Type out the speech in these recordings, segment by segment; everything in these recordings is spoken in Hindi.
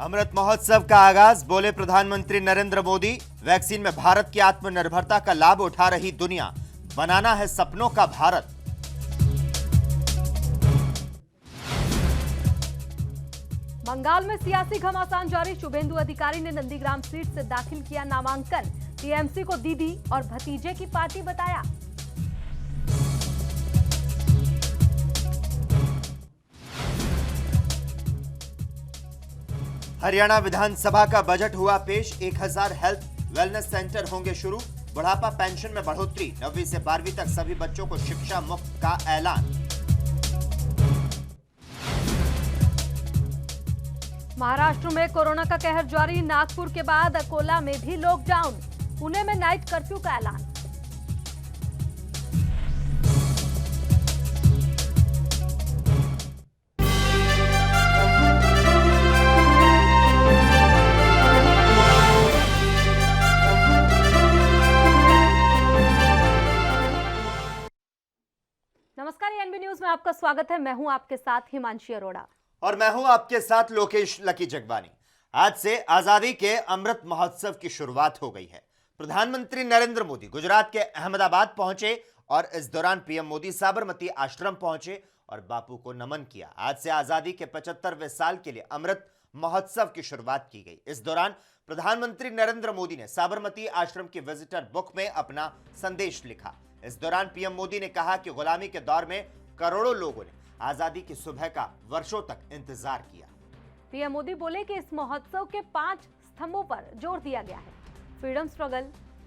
अमृत महोत्सव का आगाज, बोले प्रधानमंत्री नरेंद्र मोदी। वैक्सीन में भारत की आत्मनिर्भरता का लाभ उठा रही दुनिया, बनाना है सपनों का भारत। बंगाल में सियासी घमासान जारी, शुभेंदु अधिकारी ने नंदीग्राम सीट से दाखिल किया नामांकन। टीएमसी को दीदी और भतीजे की पार्टी बताया। हरियाणा विधानसभा का बजट हुआ पेश, 1000 हेल्थ वेलनेस सेंटर होंगे शुरू। बुढ़ापा पेंशन में बढ़ोतरी, 9वीं से 12वीं तक सभी बच्चों को शिक्षा मुफ्त का ऐलान। महाराष्ट्र में कोरोना का कहर जारी, नागपुर के बाद अकोला में भी लॉकडाउन। पुणे में नाइट कर्फ्यू का ऐलान। नमस्कार, एनबी न्यूज में आपका स्वागत है। मैं हूं आपके साथ हिमांशी अरोड़ा और मैं हूं आपके साथ लोकेश लकी जगबानी। आज से आजादी के अमृत महोत्सव की शुरुआत हो गई है। प्रधानमंत्री नरेंद्र मोदी गुजरात के अहमदाबाद पहुंचे और इस दौरान पीएम मोदी साबरमती आश्रम पहुंचे और बापू को नमन किया। आज से आजादी के 75वें साल के लिए अमृत महोत्सव की शुरुआत की गई। इस दौरान प्रधानमंत्री नरेंद्र मोदी ने साबरमती आश्रम की विजिटर बुक में अपना संदेश लिखा। इस दौरान पीएम मोदी ने कहा कि गुलामी के दौर में करोड़ों लोगों ने आजादी की सुबह का वर्षों तक इंतजार किया। पीएम मोदी बोले कि इस महोत्सव के 5 स्तंभों पर जोर दिया गया है। फ्रीडम स्ट्रगल,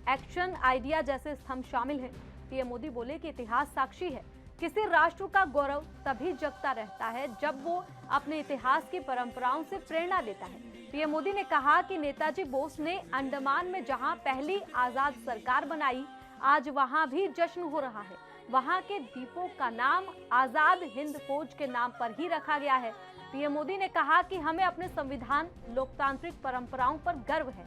एक्शन, आइडिया जैसे स्तंभ शामिल हैं। पीएम मोदी बोले कि इतिहास साक्षी है, किसी राष्ट्र का गौरव तभी जगता रहता है जब वो अपने इतिहास की परंपराओं से प्रेरणा लेता है। पीएम मोदी ने कहा कि नेताजी बोस ने अंडमान में जहां पहली आजाद सरकार बनाई, आज वहां भी जश्न हो रहा है। वहां के द्वीपों का नाम आजाद हिंद फौज के नाम पर ही रखा गया है। पीएम मोदी ने कहा कि हमें अपने संविधान, लोकतांत्रिक परंपराओं पर गर्व है।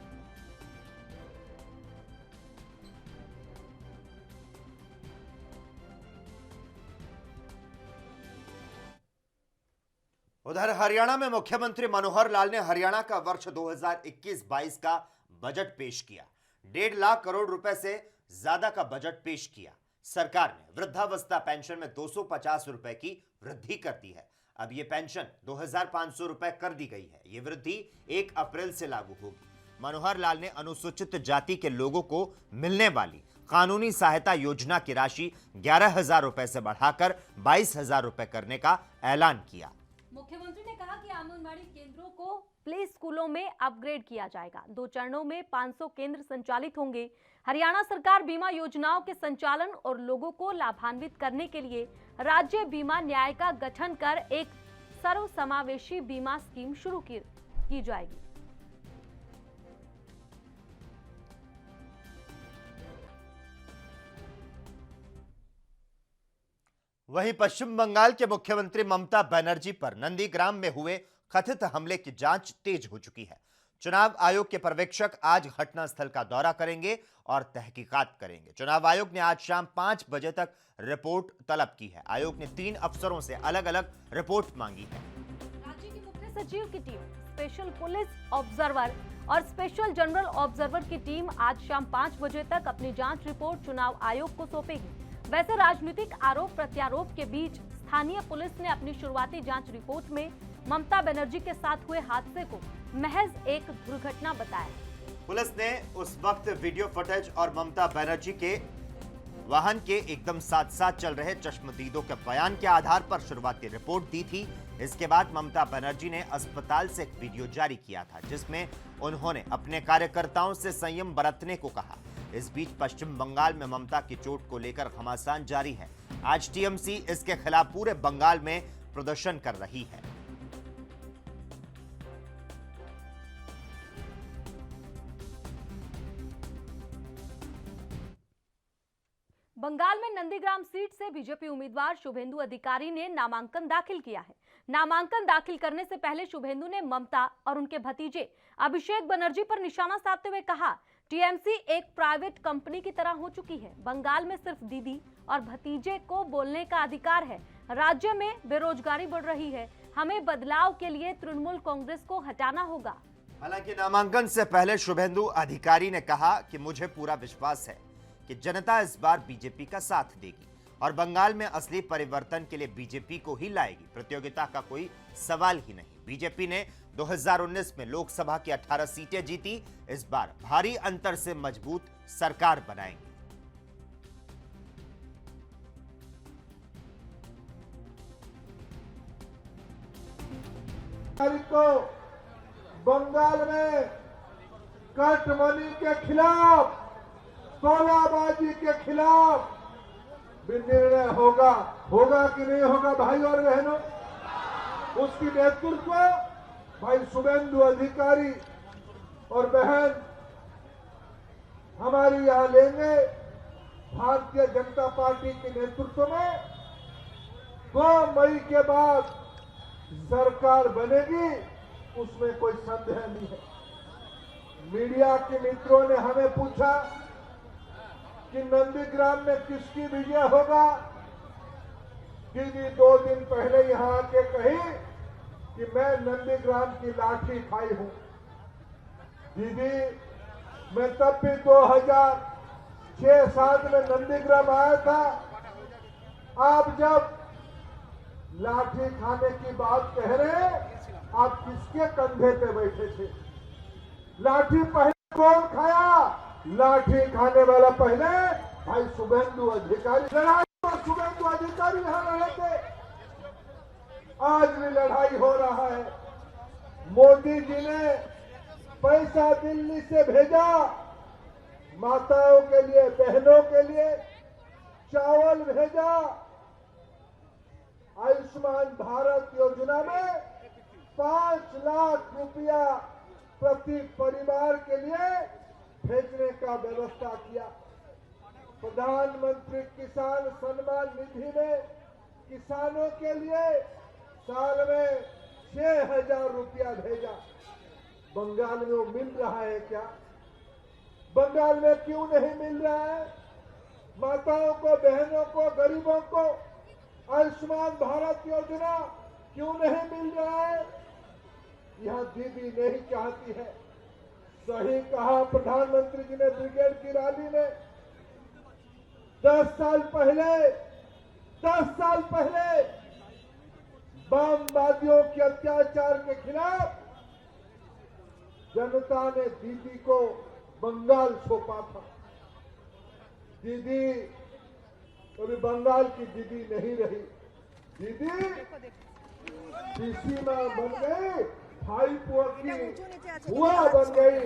उधर हरियाणा में मुख्यमंत्री मनोहर लाल ने हरियाणा का वर्ष 2021-22 का बजट पेश किया। 1.5 लाख करोड़ रुपए से ज्यादा का बजट पेश किया। सरकार ने वृद्धावस्था पेंशन में 250 रुपए की वृद्धि कर दी है। अब यह पेंशन 2500 रुपए कर दी गई है। यह वृद्धि 1 अप्रैल से लागू होगी। मनोहर लाल ने अनुसूचित जाति के लोगों को मिलने वाली कानूनी सहायता योजना की राशि 11,000 रुपए से बढ़ाकर 22,000 रुपए करने का ऐलान किया। मुख्यमंत्री ने कहा कि आंगनबाड़ी केंद्रों को प्ले स्कूलों में अपग्रेड किया जाएगा। 2 चरणों में 500 केंद्र संचालित होंगे। हरियाणा सरकार बीमा योजनाओं के संचालन और लोगों को लाभान्वित करने के लिए राज्य बीमा न्याय का गठन कर एक सर्वसमावेशी बीमा स्कीम शुरू की जाएगी। वहीं पश्चिम बंगाल के मुख्यमंत्री ममता बनर्जी पर नंदीग्राम में हुए कथित हमले की जांच तेज हो चुकी है। चुनाव आयोग के पर्यवेक्षक आज घटनास्थल का दौरा करेंगे और तहकीकात करेंगे। चुनाव आयोग ने आज शाम 5 बजे तक रिपोर्ट तलब की है। आयोग ने 3 अफसरों से अलग अलग रिपोर्ट मांगी है। राज्य के मुख्य सचिव की टीम, स्पेशल पुलिस ऑब्जर्वर और स्पेशल जनरल ऑब्जर्वर की टीम आज शाम 5 बजे तक अपनी जांच रिपोर्ट चुनाव आयोग को सौंपेगी। वैसे राजनीतिक आरोप प्रत्यारोप के बीच स्थानीय पुलिस ने अपनी शुरुआती जांच रिपोर्ट में ममता बनर्जी के साथ हुए हादसे को महज एक दुर्घटना बताया। पुलिस ने उस वक्त वीडियो फुटेज और ममता बनर्जी के वाहन के एकदम साथ साथ चल रहे चश्मदीदों के बयान के आधार पर शुरुआती रिपोर्ट दी थी। इसके बाद ममता बनर्जी ने अस्पताल से एक वीडियो जारी किया था, जिसमें उन्होंने अपने कार्यकर्ताओं से संयम बरतने को कहा। इस बीच पश्चिम बंगाल में ममता की चोट को लेकर घमासान जारी है। आज टीएमसी इसके खिलाफ पूरे बंगाल में प्रदर्शन कर रही है। बंगाल में नंदीग्राम सीट से बीजेपी उम्मीदवार शुभेंदु अधिकारी ने नामांकन दाखिल किया है। नामांकन दाखिल करने से पहले शुभेंदु ने ममता और उनके भतीजे अभिषेक बनर्जी पर निशाना साधते हुए कहा, टीएमसी एक प्राइवेट कंपनी की तरह हो चुकी है। बंगाल में सिर्फ दीदी और भतीजे को बोलने का अधिकार है। राज्य में बेरोजगारी बढ़ रही है। हमें बदलाव के लिए तृणमूल कांग्रेस को हटाना होगा। हालांकि नामांकन से पहले शुभेंदु अधिकारी ने कहा कि मुझे पूरा विश्वास है कि जनता इस बार बीजेपी का साथ देगी और बंगाल में असली परिवर्तन के लिए बीजेपी को ही लाएगी। प्रतियोगिता का कोई सवाल ही नहीं। बीजेपी ने 2019 में लोकसभा की 18 सीटें जीती। इस बार भारी अंतर से मजबूत सरकार बनाएंगे। को बंगाल में कट मनी के खिलाफ, तोलाबाजी के खिलाफ भी निर्णय होगा कि नहीं होगा भाई और बहनों। उसकी नेतृत्व भाई शुभेंदु अधिकारी और बहन हमारी यहां लेंगे। भारतीय जनता पार्टी के नेतृत्व में 2 मई के बाद सरकार बनेगी, उसमें कोई संदेह नहीं है। मीडिया के मित्रों ने हमें पूछा कि नंदीग्राम में किसकी विजय होगा। दीदी 2 दिन पहले यहां आके कही कि मैं नंदीग्राम की लाठी खाई हूं। दीदी, मैं तब भी 2006-7 में नंदीग्राम आया था। आप जब लाठी खाने की बात कह रहे हैं, आप किसके कंधे पे बैठे थे? लाठी पहले कौन खाया? लाठी खाने वाला पहले भाई शुभेंदु अधिकारी। लड़ाई तो शुभेंदु अधिकारी यहां लड़े थे, आज भी लड़ाई हो रहा है। मोदी जी ने पैसा दिल्ली से भेजा, माताओं के लिए, बहनों के लिए चावल भेजा। आयुष्मान भारत योजना में 5 लाख रुपया प्रति परिवार के लिए भेजने का व्यवस्था किया। प्रधानमंत्री किसान सम्मान निधि में किसानों के लिए साल में 6,000 रुपया भेजा। बंगाल में वो मिल रहा है क्या? बंगाल में क्यों नहीं मिल रहा है? माताओं को, बहनों को, गरीबों को आयुष्मान भारत योजना क्यों नहीं मिल रहा है? यह दीदी नहीं चाहती है। सही कहा प्रधानमंत्री जी ने ब्रिगेड की रैली में। 10 साल पहले वामवादियों के अत्याचार के खिलाफ जनता ने दीदी को बंगाल सौंपा था। दीदी कभी बंगाल की दीदी नहीं रही। दीदी डीसी में बन गई, भाई की हुआ बन गई।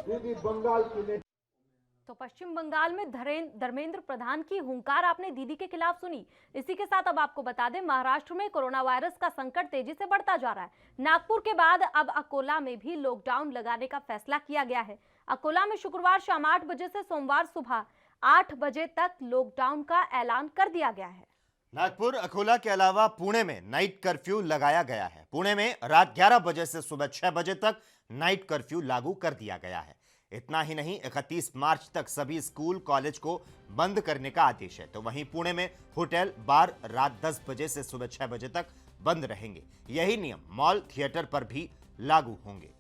दीदी बंगाल की नहीं। तो पश्चिम बंगाल में धर्मेंद्र प्रधान की हुंकार आपने दीदी के खिलाफ सुनी। इसी के साथ अब आपको बता दें, महाराष्ट्र में कोरोना वायरस का संकट तेजी से बढ़ता जा रहा है। नागपुर के बाद अब अकोला में भी लॉकडाउन लगाने का फैसला किया गया है। अकोला में शुक्रवार शाम 8 बजे से सोमवार सुबह 8 बजे तक लॉकडाउन का ऐलान कर दिया गया है। नागपुर, अकोला के अलावा पुणे में नाइट कर्फ्यू लगाया गया है। पुणे में रात 11 बजे से सुबह 6 बजे तक नाइट कर्फ्यू लागू कर दिया गया है। इतना ही नहीं, 31 मार्च तक सभी स्कूल कॉलेज को बंद करने का आदेश है। तो वहीं पुणे में होटल बार रात 10 बजे से सुबह 6 बजे तक बंद रहेंगे। यही नियम मॉल, थिएटर पर भी लागू होंगे।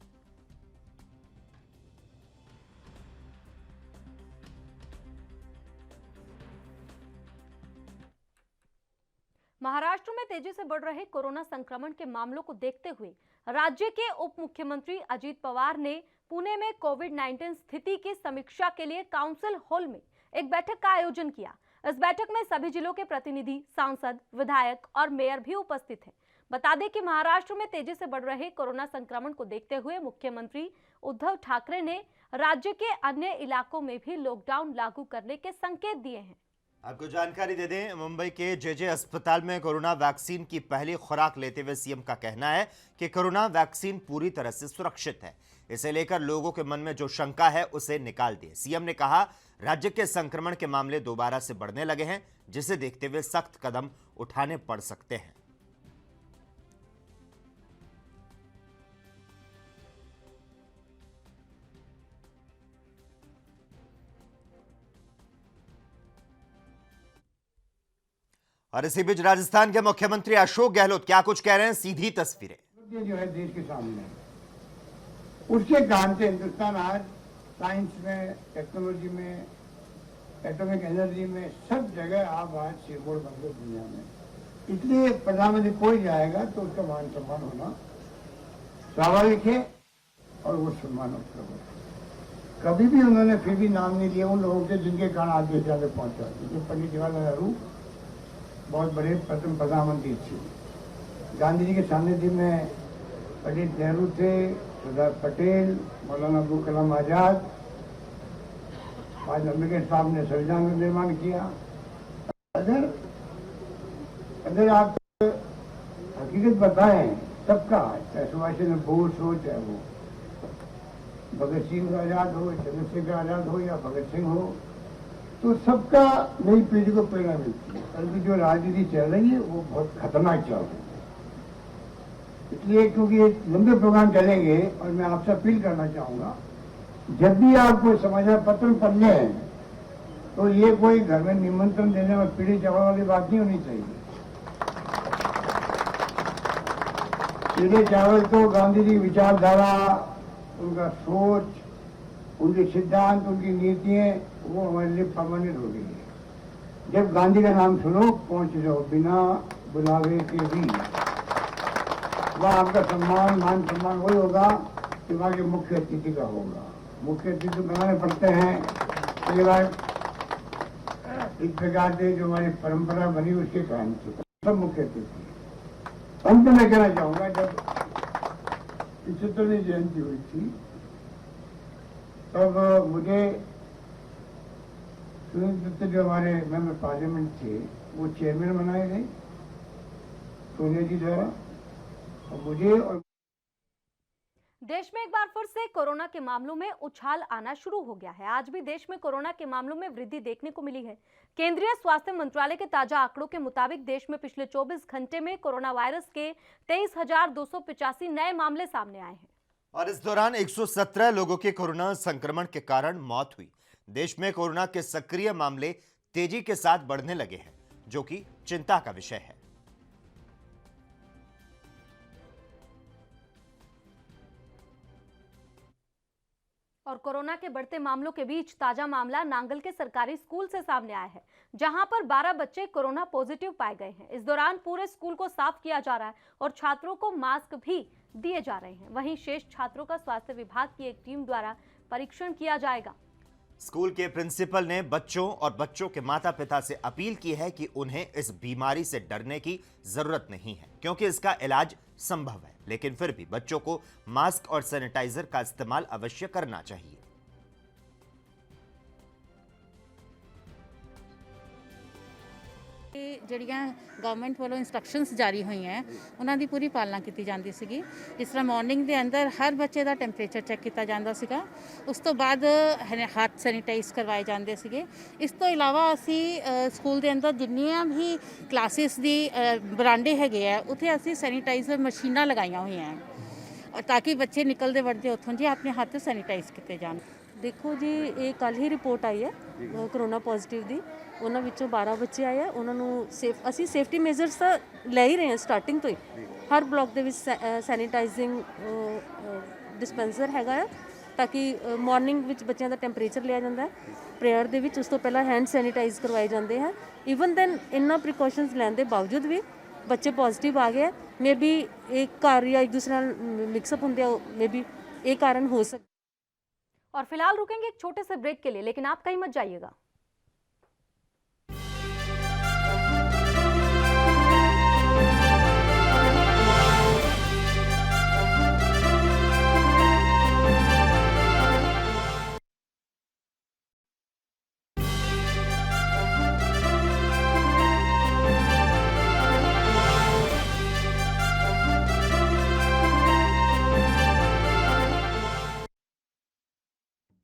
महाराष्ट्र में तेजी से बढ़ रहे कोरोना संक्रमण के मामलों को देखते हुए राज्य के उप मुख्यमंत्री अजीत पवार ने पुणे में कोविड-19 स्थिति की समीक्षा के लिए काउंसिल हॉल में एक बैठक का आयोजन किया। इस बैठक में सभी जिलों के प्रतिनिधि, सांसद, विधायक और मेयर भी उपस्थित हैं। बता दें कि महाराष्ट्र में तेजी से बढ़ रहे कोरोना संक्रमण को देखते हुए मुख्यमंत्री उद्धव ठाकरे ने राज्य के अन्य इलाकों में भी लॉकडाउन लागू करने के संकेत दिए हैं। आपको जानकारी दे दें, मुंबई के जेजे अस्पताल में कोरोना वैक्सीन की पहली खुराक लेते हुए सीएम का कहना है कि कोरोना वैक्सीन पूरी तरह से सुरक्षित है। इसे लेकर लोगों के मन में जो शंका है उसे निकाल दिए। सीएम ने कहा, राज्य के संक्रमण के मामले दोबारा से बढ़ने लगे हैं, जिसे देखते हुए सख्त कदम उठाने पड़ सकते हैं। और इसी बीच राजस्थान के मुख्यमंत्री अशोक गहलोत क्या कुछ कह रहे हैं, सीधी तस्वीरें। ये जो है देश के सामने, उसके कारण से हिंदुस्तान आज साइंस में, टेक्नोलॉजी में, एटॉमिक एनर्जी में, सब जगह आप आज सिरमौर बन गए दुनिया में। इसलिए प्रधानमंत्री कोई जाएगा तो उसका मान सम्मान होना स्वाभाविक है और वो सम्मान उसका होगा। कभी भी उन्होंने फिर भी नाम नहीं लिया उन लोगों के जिनके कारण आज देश आगे पहुंचा। जैसे पंडित जवाहरलाल नेहरू बहुत बड़े प्रथम प्रधानमंत्री थे। गांधी जी के सानिध्य में पंडित नेहरू थे, सरदार पटेल, मौलाना अबुल कलाम आजाद, आज अम्बेडकर साहब ने संविधान का निर्माण किया। अगर आप हकीकत बताएं सबका, चाहे सुभाष चंद्र बोस हो, चाहे वो भगत सिंह आजाद हो, चंद्रशेखर आजाद हो या भगत सिंह हो, तो सबका नई पीढ़ी को प्रेरणा मिलती है। परंतु जो राजनीति चल रही है वो बहुत खतरनाक चल रही है। इसलिए क्योंकि ये लंबे प्रोग्राम चलेंगे और मैं आपसे अपील करना चाहूंगा, जब भी आप कोई समाचार पत्र पढ़ने हैं तो ये कोई घर में निमंत्रण देने में पीढ़ी चावल वाली बात नहीं होनी चाहिए। पीढ़ी चावल तो गांधी जी की विचारधारा, उनका सोच, उनके सिद्धांत, उनकी नीतियां वो हमारे लिए परमानेंट हो गई है। जब गांधी का नाम सुनो पहुंच जाओ बिना बुलावे के भी। वह आपका सम्मान, मान सम्मान वही होगा कि वहाँ के मुख्य अतिथि का होगा। मुख्य अतिथि बनाने पड़ते हैं कई बार इस प्रकार से जो हमारी परंपरा बनी उसके कारण से सब मुख्य अतिथि। अंत में कहना चाहूंगा, जब 75वीं जयंती हुई थी तब मुझे सुनील दत्त जो हमारे मेंबर पार्लियामेंट थे वो चेयरमैन बनाए गए सोनिया जी द्वारा, और मुझे और देश में एक बार फिर से कोरोना के मामलों में उछाल आना शुरू हो गया है। आज भी देश में कोरोना के मामलों में वृद्धि देखने को मिली है। केंद्रीय स्वास्थ्य मंत्रालय के ताजा आंकड़ों के मुताबिक देश में पिछले 24 घंटे में कोरोना वायरस के 23,285 नए मामले सामने आए हैं और इस दौरान 117 लोगों के कोरोना संक्रमण के कारण मौत हुई। देश में कोरोना के सक्रिय मामले तेजी के साथ बढ़ने लगे हैं, जो कि चिंता का विषय है। और कोरोना के बढ़ते मामलों के बीच ताजा मामला नांगल के सरकारी स्कूल से सामने आया है, जहां पर 12 बच्चे कोरोना पॉजिटिव पाए गए हैं। इस दौरान पूरे स्कूल को साफ किया जा रहा है और छात्रों को मास्क भी दिए जा रहे हैं। वहीं शेष छात्रों का स्वास्थ्य विभाग की एक टीम द्वारा परीक्षण किया जाएगा। स्कूल के प्रिंसिपल ने बच्चों और बच्चों के माता पिता से अपील की है कि उन्हें इस बीमारी से डरने की जरूरत नहीं है, क्योंकि इसका इलाज संभव है। लेकिन फिर भी बच्चों को मास्क और सैनिटाइजर का इस्तेमाल अवश्य करना चाहिए। ਜਿਹੜੀਆਂ ਗਵਰਨਮੈਂਟ ਵੱਲੋਂ ਇਨਸਟਰਕਸ਼ਨਸ ਜਾਰੀ ਹੋਈਆਂ ਉਹਨਾਂ ਦੀ ਪੂਰੀ ਪਾਲਣਾ ਕੀਤੀ ਜਾਂਦੀ ਸੀਗੀ। ਜਿਸ ਤਰ੍ਹਾਂ ਮਾਰਨਿੰਗ ਦੇ ਅੰਦਰ ਹਰ ਬੱਚੇ ਦਾ ਟੈਂਪਰੇਚਰ ਚੈੱਕ ਕੀਤਾ ਜਾਂਦਾ ਸੀਗਾ। ਉਸ ਤੋਂ ਬਾਅਦ ਹੱਥ ਸੈਨੀਟਾਈਜ਼ ਕਰਵਾਏ ਜਾਂਦੇ ਸੀਗੇ। ਇਸ ਤੋਂ ਇਲਾਵਾ ਅਸੀਂ ਸਕੂਲ ਦੇ ਅੰਦਰ ਜਿੰਨੀਆਂ ਵੀ ਕਲਾਸਿਸ ਦੀ ਬਰਾਂਡੇ ਹੈਗੇ ਆ ਉੱਥੇ ਅਸੀਂ ਸੈਨੀਟਾਈਜ਼ਰ ਮਸ਼ੀਨਾਂ ਲਗਾਈਆਂ ਹੋਈਆਂ ਤਾਂ ਕਿ ਬੱਚੇ ਨਿਕਲਦੇ ਵੜਦੇ ਉੱਥੋਂ ਜੀ ਆਪਣੇ ਹੱਥ ਸੈਨੀਟਾਈਜ਼ ਕੀਤੇ ਜਾਣ। देखो जी ये कल ही रिपोर्ट आई है कोरोना पॉजिटिव दी, उन्होंने विचों 12 बच्चे आए हैं। उन्होंने असी सेफ्टी मेजर्स तो ले ही रहे हैं स्टार्टिंग तो ही। हर ब्लॉक के सैनीटाइजिंग डिस्पेंसर हैगा ताकि मॉर्निंग विच बच्चों का टैंपरेचर लिया जाता है, प्रेयर दे विच उस तो पहला हैंड सैनीटाइज करवाए जाते हैं। ईवन दैन इन्ना प्रिकॉशनस लैन के बावजूद भी बच्चे पॉजिटिव आ गए। मे बी एक घर या एक दूसरे मिक्सअप होंगे, मे बी ये कारण हो सकता। और फिलहाल रुकेंगे एक छोटे से ब्रेक के लिए, लेकिन आप कहीं मत जाइएगा।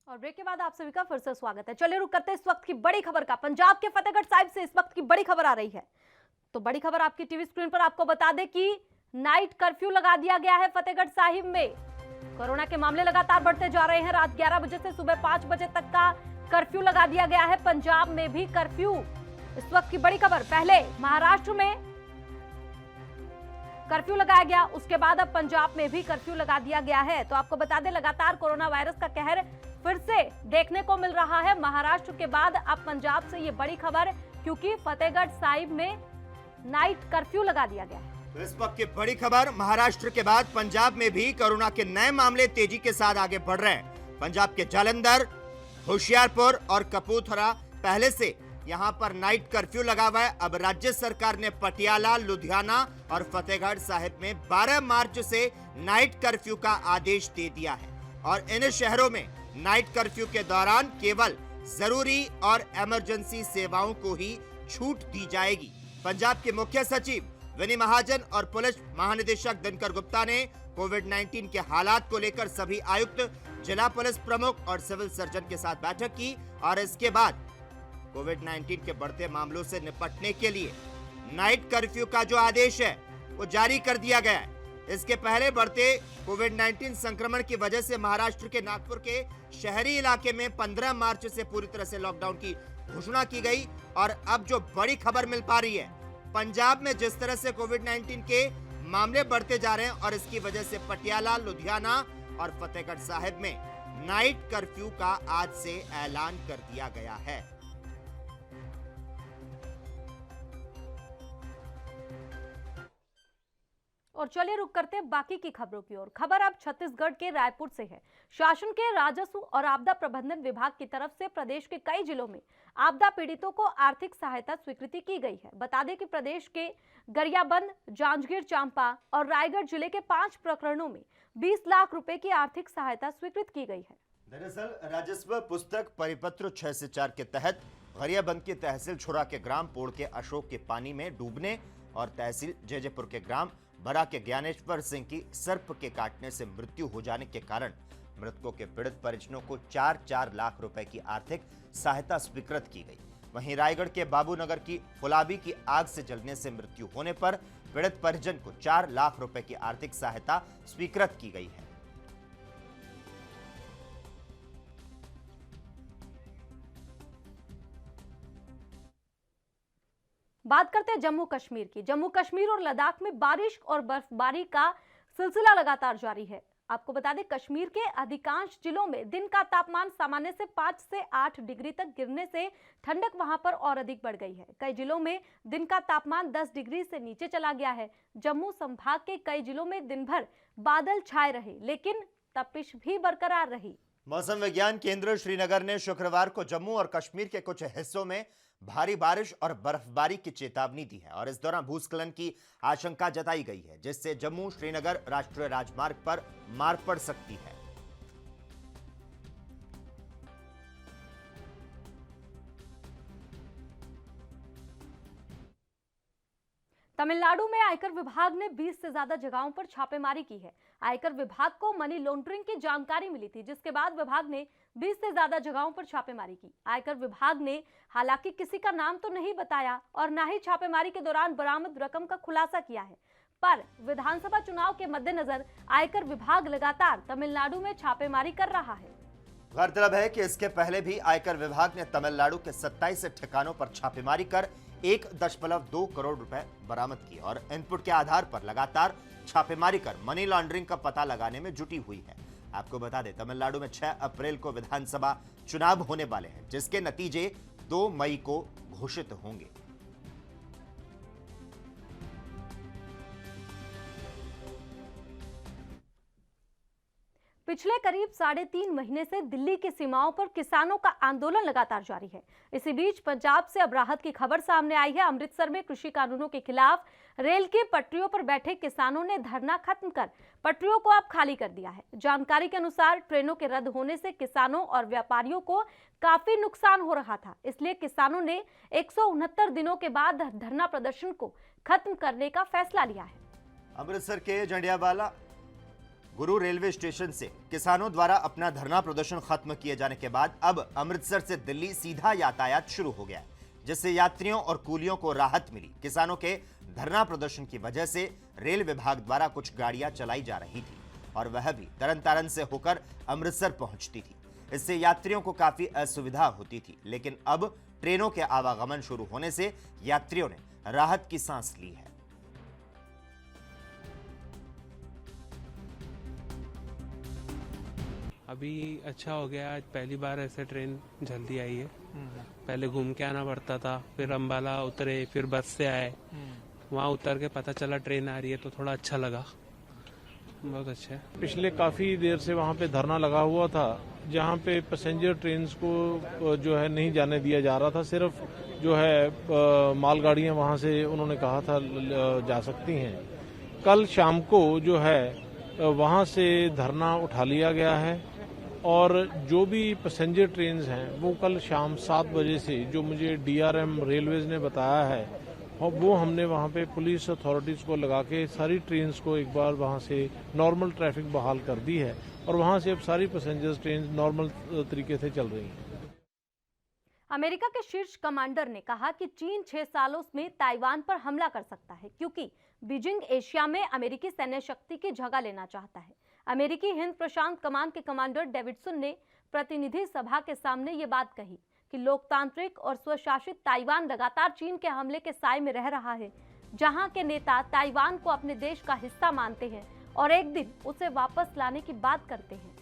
और ब्रेक के बाद आप सभी का फिर से स्वागत है। चलिए रुक करते हैं इस वक्त की बड़ी खबर का। पंजाब के फतेहगढ़ साहिब से इस वक्त की बड़ी खबर आ रही है। तो बड़ी खबर आपकी टीवी स्क्रीन पर आपको बता दें कि नाइट कर्फ्यू लगा दिया गया है फतेहगढ़ साहिब में। कोरोना के मामले लगातार बढ़ते जा रहे हैं। रात 11 बजे से सुबह 5 बजे तक का कर्फ्यू लगा दिया गया है। पंजाब में भी कर्फ्यू इस वक्त की बड़ी खबर, पहले महाराष्ट्र में कर्फ्यू लगाया गया, उसके बाद अब पंजाब में भी कर्फ्यू लगा दिया गया है। तो आपको बता दें, लगातार कोरोना वायरस का कहर फिर से देखने को मिल रहा है। महाराष्ट्र के बाद अब पंजाब से ये बड़ी खबर, क्योंकि फतेहगढ़ साहिब में नाइट कर्फ्यू लगा दिया गया है। तो इस वक्त की बड़ी खबर, महाराष्ट्र के बाद पंजाब में भी कोरोना के नए मामले तेजी के साथ आगे बढ़ रहे हैं। पंजाब के जालंधर, होशियारपुर और कपूरथला पहले से यहां पर नाइट कर्फ्यू लगा हुआ है। अब राज्य सरकार ने पटियाला, लुधियाना और फतेहगढ़ साहिब में 12 मार्च से नाइट कर्फ्यू का आदेश दे दिया है और इन शहरों में नाइट कर्फ्यू के दौरान केवल जरूरी और इमरजेंसी सेवाओं को ही छूट दी जाएगी। पंजाब के मुख्य सचिव विनी महाजन और पुलिस महानिदेशक दिनकर गुप्ता ने कोविड-19 के हालात को लेकर सभी आयुक्त, जिला पुलिस प्रमुख और सिविल सर्जन के साथ बैठक की और इसके बाद कोविड-19 के बढ़ते मामलों से निपटने के लिए नाइट कर्फ्यू का जो आदेश है वो जारी कर दिया गया है। इसके पहले बढ़ते कोविड-19 संक्रमण की वजह से महाराष्ट्र के नागपुर के शहरी इलाके में 15 मार्च से पूरी तरह से लॉकडाउन की घोषणा की गई और अब जो बड़ी खबर मिल पा रही है, पंजाब में जिस तरह से कोविड-19 के मामले बढ़ते जा रहे हैं और इसकी वजह से पटियाला, लुधियाना और फतेहगढ़ साहिब में नाइट कर्फ्यू का आज से ऐलान कर दिया गया है। और चलिए रुक करते हैं बाकी की खबरों की ओर। खबर अब छत्तीसगढ़ के रायपुर से है। शासन के राजस्व और आपदा प्रबंधन विभाग की तरफ से प्रदेश के कई जिलों में आपदा पीड़ितों को आर्थिक सहायता स्वीकृति की गई है। बता दें कि प्रदेश के गरियाबंद, जांजगीर चांपा और रायगढ़ जिले के 5 प्रकरणों में 20 लाख रुपए की आर्थिक सहायता स्वीकृत की गई है। दरअसल राजस्व पुस्तक परिपत्र 6 से 4 के तहत गरियाबंद की तहसील छुरा के ग्राम पोड़ के अशोक के पानी में डूबने और तहसील जयजयपुर के ग्राम बरा के ज्ञानेश्वर सिंह की सर्प के काटने से मृत्यु हो जाने के कारण मृतकों के पीड़ित परिजनों को 4-4 लाख रुपए की आर्थिक सहायता स्वीकृत की गई। वहीं रायगढ़ के बाबूनगर की फुलाबी की आग से जलने से मृत्यु होने पर पीड़ित परिजन को 4 लाख रुपए की आर्थिक सहायता स्वीकृत की गई है। बात करते हैं जम्मू कश्मीर की। जम्मू कश्मीर और लद्दाख में बारिश और बर्फबारी का सिलसिला लगातार जारी है। आपको बता दें, कश्मीर के अधिकांश जिलों में दिन का तापमान सामान्य से 5 से 8 डिग्री तक गिरने से ठंडक वहां पर और अधिक बढ़ गई है। कई जिलों में दिन का तापमान 10 डिग्री से नीचे चला गया है। जम्मू संभाग के कई जिलों में दिन भर बादल छाए रहे, लेकिन तपिश भी बरकरार रही। मौसम विज्ञान केंद्र श्रीनगर ने शुक्रवार को जम्मू और कश्मीर के कुछ हिस्सों में भारी बारिश और बर्फबारी की चेतावनी दी है और इस दौरान भूस्खलन की आशंका जताई गई है, जिससे जम्मू श्रीनगर राष्ट्रीय राजमार्ग पर मार पड़ सकती है। तमिलनाडु में आयकर विभाग ने 20 से ज्यादा जगहों पर छापेमारी की है। आयकर विभाग को मनी लॉन्ड्रिंग की जानकारी मिली थी, जिसके बाद विभाग ने 20 से ज्यादा जगहों पर छापेमारी की। आयकर विभाग ने हालांकि किसी का नाम तो नहीं बताया और न ही छापेमारी के दौरान बरामद रकम का खुलासा किया है, पर विधानसभा चुनाव के मद्देनजर आयकर विभाग लगातार तमिलनाडु में छापेमारी कर रहा है। गौरतलब है कि इसके पहले भी आयकर विभाग ने तमिलनाडु के 27 ठिकानों पर छापेमारी कर 1.2 करोड़ रुपए बरामद किए और इनपुट के आधार पर लगातार छापेमारी कर मनी लॉन्ड्रिंग का पता लगाने में जुटी हुई है। आपको बता दें, तमिलनाडु में 6 अप्रैल को विधानसभा चुनाव होने वाले हैं, जिसके नतीजे 2 मई को घोषित होंगे। पिछले करीब 3.5 महीने से दिल्ली की सीमाओं पर किसानों का आंदोलन लगातार जारी है। इसी बीच पंजाब से अब राहत की खबर सामने आई है। अमृतसर में कृषि कानूनों के खिलाफ रेल की पटरियों पर बैठे किसानों ने धरना खत्म कर पटरियों को अब खाली कर दिया है। जानकारी के अनुसार ट्रेनों के रद्द होने से किसानों और व्यापारियों को काफी नुकसान हो रहा था, इसलिए किसानों ने 169 दिनों के बाद धरना प्रदर्शन को खत्म करने का फैसला लिया है। अमृतसर के जंडियावाला गुरु रेलवे स्टेशन से किसानों द्वारा अपना धरना प्रदर्शन खत्म किए जाने के बाद अब अमृतसर से दिल्ली सीधा यातायात शुरू हो गया है, जिससे यात्रियों और कूलियों को राहत मिली। किसानों के धरना प्रदर्शन की वजह से रेल विभाग द्वारा कुछ गाड़ियां चलाई जा रही थी और वह भी तरन तारण से होकर अमृतसर पहुंचती थी। इससे यात्रियों को काफी असुविधा होती थी, लेकिन अब ट्रेनों के आवागमन शुरू होने से यात्रियों ने राहत की सांस ली है। अभी अच्छा हो गया, आज पहली बार ऐसे ट्रेन जल्दी आई है। पहले घूम के आना पड़ता था, फिर अम्बाला उतरे, फिर बस से आए, वहाँ उतर के पता चला ट्रेन आ रही है तो थोड़ा अच्छा लगा, बहुत अच्छा है। पिछले काफ़ी देर से वहाँ पे धरना लगा हुआ था, जहाँ पे पैसेंजर ट्रेन्स को जो है नहीं जाने दिया जा रहा था। सिर्फ जो है मालगाड़ियाँ वहाँ से उन्होंने कहा था जा सकती हैं। कल शाम को जो है वहाँ से धरना उठा लिया गया है और जो भी पैसेंजर ट्रेन्स हैं वो कल शाम 7 बजे से, जो मुझे DRM रेलवेज ने बताया है, वो हमने वहाँ पे पुलिस अथॉरिटीज़ को लगा के सारी ट्रेन्स को एक बार वहाँ से नॉर्मल ट्रैफिक बहाल कर दी है और वहाँ से अब सारी पैसेंजर ट्रेन नॉर्मल तरीके से चल रही हैं। अमेरिका के शीर्ष कमांडर ने कहा कि चीन 6 सालों में ताइवान पर हमला कर सकता है क्योंकि बीजिंग एशिया में अमेरिकी सैन्य शक्ति की जगह लेना चाहता है। अमेरिकी हिंद प्रशांत कमान के कमांडर डेविडसन ने प्रतिनिधि सभा के सामने ये बात कही कि लोकतांत्रिक और स्वशासित ताइवान लगातार चीन के हमले के साए में रह रहा है, जहां के नेता ताइवान को अपने देश का हिस्सा मानते हैं और एक दिन उसे वापस लाने की बात करते हैं।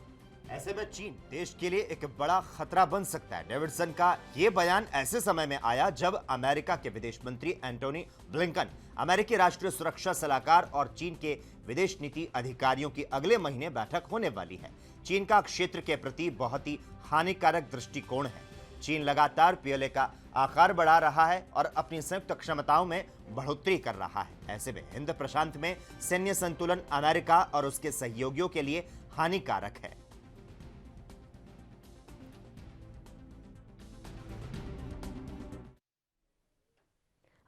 ऐसे में चीन देश के लिए एक बड़ा खतरा बन सकता है। डेविडसन का यह बयान ऐसे समय में आया जब अमेरिका के विदेश मंत्री एंटोनी ब्लिंकन, अमेरिकी राष्ट्रीय सुरक्षा सलाहकार और चीन के विदेश नीति अधिकारियों की अगले महीने बैठक होने वाली है। चीन का क्षेत्र के प्रति बहुत ही हानिकारक दृष्टिकोण है। चीन लगातार PLA का आकार बढ़ा रहा है और अपनी संयुक्त क्षमताओं में बढ़ोतरी कर रहा है। ऐसे में हिंद प्रशांत में सैन्य संतुलन अमेरिका और उसके सहयोगियों के लिए हानिकारक है।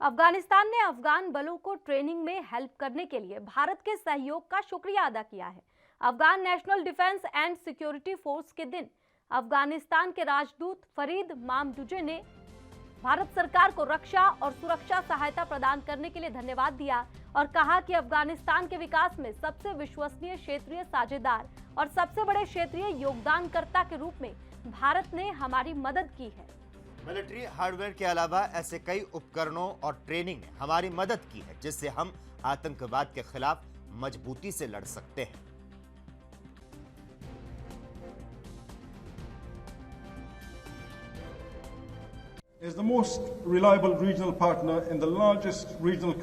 अफगानिस्तान ने अफगान बलों को ट्रेनिंग में हेल्प करने के लिए भारत के सहयोग का शुक्रिया अदा किया है। Afghan national defence and security force के दिन अफगानिस्तान के राजदूत फरीद मामडूजे ने भारत सरकार को रक्षा और सुरक्षा सहायता प्रदान करने के लिए धन्यवाद दिया और कहा कि अफगानिस्तान के विकास में सबसे विश्वसनीय क्षेत्रीय साझेदार और सबसे बड़े क्षेत्रीय योगदानकर्ता के रूप में भारत ने हमारी मदद की है। मिलिट्री हार्डवेयर के अलावा ऐसे कई उपकरणों और ट्रेनिंग ने हमारी मदद की है जिससे हम आतंकवाद के खिलाफ मजबूती से लड़ सकते हैं। Is the most reliable regional partner and the largest regional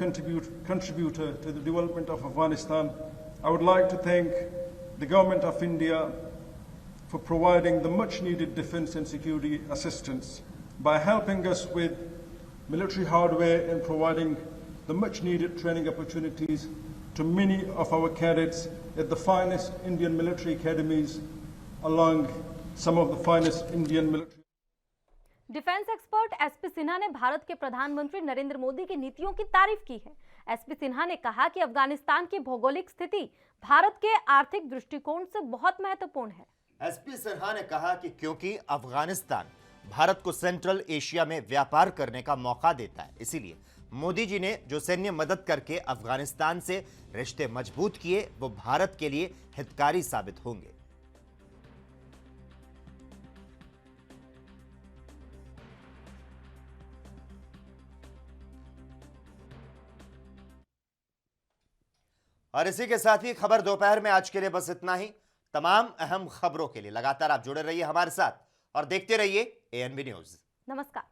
contributor to the development of Afghanistan, I would like to thank the Government of India for providing the much needed defense and security assistance by helping us with military hardware and providing the much needed training opportunities to many of our cadets at the finest Indian military academies along some of the finest Indian military. Defence expert SP Sinha ने भारत के प्रधानमंत्री नरेंद्र मोदी की नीतियों की तारीफ की है। SP सिन्हा ने कहा कि अफगानिस्तान की भौगोलिक स्थिति भारत के आर्थिक दृष्टिकोण से बहुत महत्वपूर्ण है। SP सिन्हा ने कहा कि क्योंकि अफगानिस्तान भारत को सेंट्रल एशिया में व्यापार करने का मौका देता है, इसीलिए मोदी जी ने जो सैन्य मदद करके अफगानिस्तान से रिश्ते मजबूत किए वो भारत के लिए हितकारी साबित होंगे। और इसी के साथ ही खबर दोपहर में आज के लिए बस इतना ही। तमाम अहम खबरों के लिए लगातार आप जुड़े रहिए हमारे साथ और देखते रहिए ANB न्यूज़। नमस्कार।